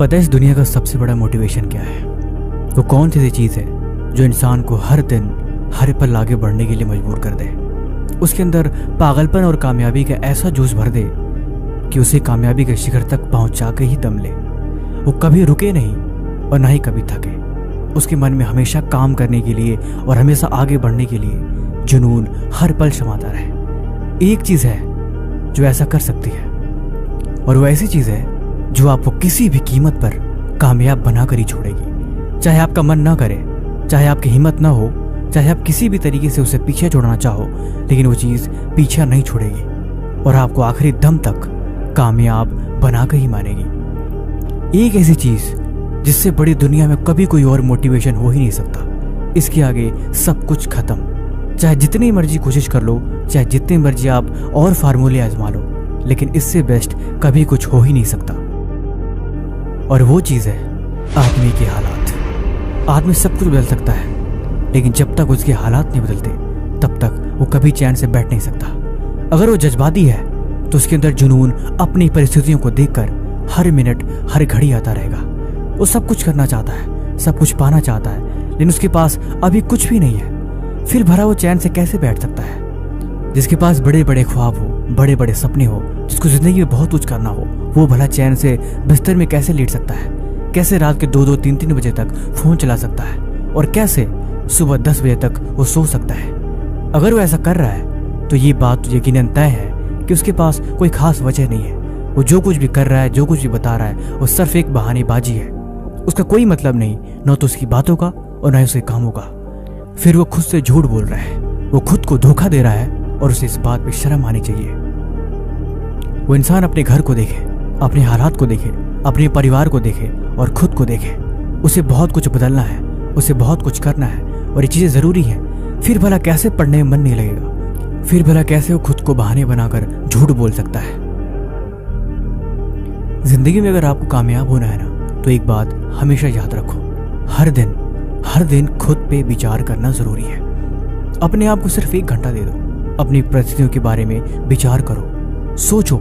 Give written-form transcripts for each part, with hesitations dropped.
पता है इस दुनिया का सबसे बड़ा मोटिवेशन क्या है? वो कौन सी चीज़ है जो इंसान को हर दिन हर पल आगे बढ़ने के लिए मजबूर कर दे, उसके अंदर पागलपन और कामयाबी का ऐसा जोश भर दे कि उसे कामयाबी के शिखर तक पहुंचा के ही दम ले। वो कभी रुके नहीं और ना ही कभी थके। उसके मन में हमेशा काम करने के लिए और हमेशा आगे बढ़ने के लिए जुनून हर पल समाता रहे। एक चीज़ है जो ऐसा कर सकती है, और वो ऐसी चीज़ है जो आपको किसी भी कीमत पर कामयाब बनाकर ही छोड़ेगी। चाहे आपका मन ना करे, चाहे आपकी हिम्मत ना हो, चाहे आप किसी भी तरीके से उसे पीछे छोड़ना चाहो, लेकिन वो चीज़ पीछा नहीं छोड़ेगी और आपको आखिरी दम तक कामयाब बनाकर ही मानेगी। एक ऐसी चीज़ जिससे बड़ी दुनिया में कभी कोई और मोटिवेशन हो ही नहीं सकता। इसके आगे सब कुछ खत्म। चाहे जितनी मर्जी कोशिश कर लो, चाहे जितनी मर्जी आप और फार्मूले आजमा लो, लेकिन इससे बेस्ट कभी कुछ हो ही नहीं सकता। और वो चीज़ है आदमी के हालात। आदमी सब कुछ बदल सकता है, लेकिन जब तक उसके हालात नहीं बदलते तब तक वो कभी चैन से बैठ नहीं सकता। अगर वो जज्बाती है तो उसके अंदर जुनून अपनी परिस्थितियों को देखकर हर मिनट हर घड़ी आता रहेगा। वो सब कुछ करना चाहता है, सब कुछ पाना चाहता है, लेकिन उसके पास अभी कुछ भी नहीं है। फिर भरा वो चैन से कैसे बैठ सकता है? जिसके पास बड़े बड़े ख्वाब हो, बड़े बड़े सपने हो, जिसको जिंदगी में बहुत कुछ करना हो, वो भला चैन से बिस्तर में कैसे लेट सकता है? कैसे रात के 2-2, 3-3 बजे तक फोन चला सकता है? और कैसे सुबह 10 बजे तक वो सो सकता है? अगर वो ऐसा कर रहा है तो ये बात तो यकीनन तय है कि उसके पास कोई खास वजह नहीं है। वो जो कुछ भी कर रहा है, जो कुछ भी बता रहा है, वो सिर्फ एक बहानेबाजी है। उसका कोई मतलब नहीं, न तो उसकी बातों का और न ही उसके कामों का। फिर वो खुद से झूठ बोल रहा है, वो खुद को धोखा दे रहा है और उसे इस बात पे शर्म आनी चाहिए। वो इंसान अपने घर को देखे, अपने हालात को देखे, अपने परिवार को देखे और खुद को देखे। उसे बहुत कुछ बदलना है, उसे बहुत कुछ करना है और ये चीज़ें ज़रूरी है। फिर भला कैसे पढ़ने में मन नहीं लगेगा? फिर भला कैसे वो खुद को बहाने बनाकर झूठ बोल सकता है? जिंदगी में अगर आपको कामयाब होना है ना, तो एक बात हमेशा याद रखो, हर दिन खुद पे विचार करना ज़रूरी है। अपने आप को सिर्फ 1 घंटा दे दो, अपनी परिस्थितियों के बारे में विचार करो, सोचो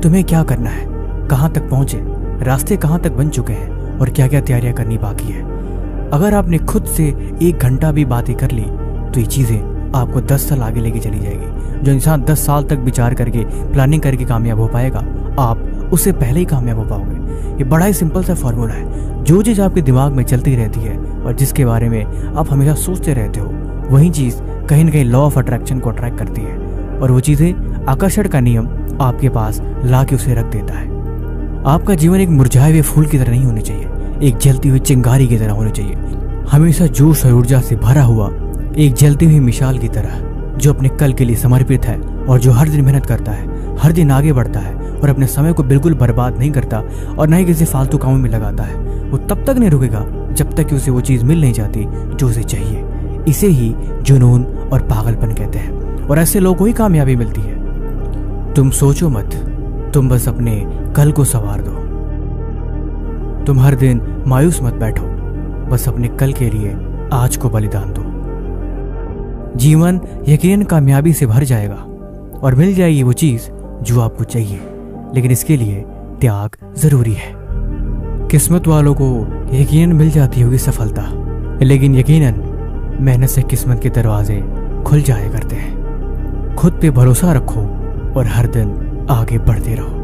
तुम्हें क्या करना है, कहाँ तक पहुँचे, रास्ते कहाँ तक बन चुके हैं और क्या क्या तैयारियाँ करनी बाकी है। अगर आपने खुद से 1 घंटा भी बातें कर ली तो ये चीज़ें आपको 10 साल आगे लेके चली जाएगी। जो इंसान 10 साल तक विचार करके, प्लानिंग करके कामयाब हो पाएगा, आप उससे पहले ही कामयाब हो पाओगे। ये बड़ा ही सिंपल सा फॉर्मूला है। जो चीज़ आपके दिमाग में चलती रहती है और जिसके बारे में आप हमेशा सोचते रहते हो, वही चीज़ कहीं ना कहीं लॉ ऑफ अट्रैक्शन को अट्रैक्ट करती है और वो चीज़ें आकर्षण का नियम आपके पास ला के उसे रख देता है। आपका जीवन एक मुरझाए हुए फूल की तरह नहीं होनी चाहिए, एक जलती हुई चिंगारी की तरह होनी चाहिए। हमेशा जोश और ऊर्जा से भरा हुआ एक जलती हुई मिसाल की तरह, जो अपने कल के लिए समर्पित है और जो हर दिन मेहनत करता है, हर दिन आगे बढ़ता है और अपने समय को बिल्कुल बर्बाद नहीं करता और न ही किसी फालतू कामों में लगाता है। वो तब तक नहीं रुकेगा जब तक कि उसे वो चीज़ मिल नहीं जाती जो उसे चाहिए। इसे ही जुनून और पागलपन कहते हैं और ऐसे लोगों को ही कामयाबी मिलती है। तुम सोचो मत, तुम बस अपने कल को संवार दो। तुम हर दिन मायूस मत बैठो, बस अपने कल के लिए आज को बलिदान दो। जीवन यकीनन कामयाबी से भर जाएगा और मिल जाएगी वो चीज जो आपको चाहिए, लेकिन इसके लिए त्याग जरूरी है। किस्मत वालों को यकीनन मिल जाती होगी सफलता, लेकिन यकीनन मेहनत से किस्मत के दरवाजे खुल जाया करते हैं। खुद पे भरोसा रखो और हर दिन आगे बढ़ते रहो।